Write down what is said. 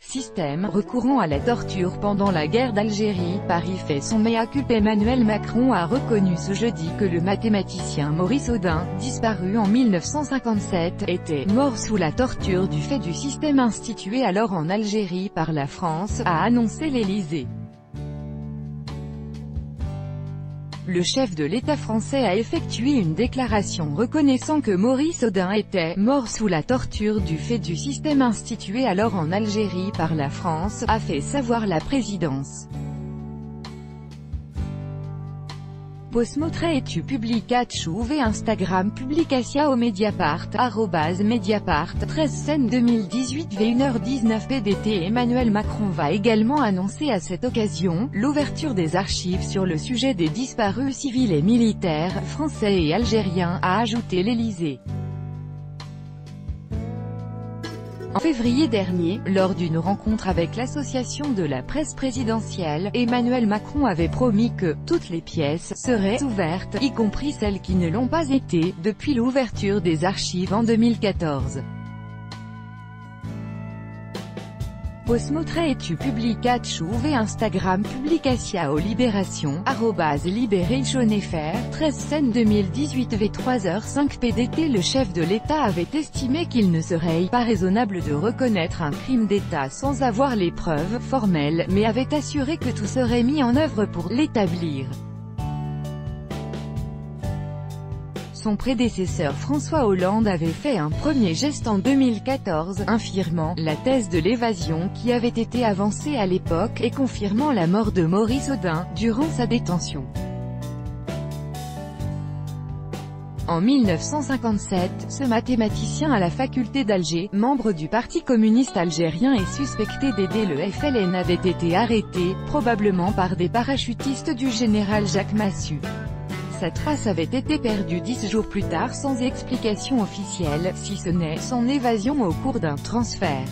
système recourant à la torture pendant la guerre d'Algérie. Paris fait son mea culpa. Emmanuel Macron a reconnu ce jeudi que le mathématicien Maurice Audin, disparu en 1957, était mort sous la torture du fait du système institué alors en Algérie par la France, a annoncé l'Élysée. Le chef de l'État français a effectué une déclaration reconnaissant que Maurice Audin était mort sous la torture du fait du système institué alors en Algérie par la France, a fait savoir la présidence. Postmotre tu publicatiu v Instagram publicatia au Mediapart, @Mediapart, 13 Seine 2018 v 1h19 PDT. Emmanuel Macron va également annoncer à cette occasion, l'ouverture des archives sur le sujet des disparus civils et militaires, français et algériens, a ajouté l'Élysée. En février dernier, lors d'une rencontre avec l'association de la presse présidentielle, Emmanuel Macron avait promis que « toutes les pièces seraient ouvertes, y compris celles qui ne l'ont pas été, depuis l'ouverture des archives en 2014 ». Postmotre tu publicatiu v Instagram publicatia au Libération, @Libération.fr, 13 Seine 2018 v 3h05 PDT. Le chef de l'État avait estimé qu'il ne serait pas raisonnable de reconnaître un crime d'État sans avoir les preuves formelles, mais avait assuré que tout serait mis en œuvre pour l'établir. Son prédécesseur François Hollande avait fait un premier geste en 2014, infirmant la thèse de l'évasion qui avait été avancée à l'époque et confirmant la mort de Maurice Audin, durant sa détention. En 1957, ce mathématicien à la faculté d'Alger, membre du Parti communiste algérien et suspecté d'aider le FLN, avait été arrêté, probablement par des parachutistes du général Jacques Massu. Sa trace avait été perdue 10 jours plus tard sans explication officielle, si ce n'est son évasion au cours d'un transfert.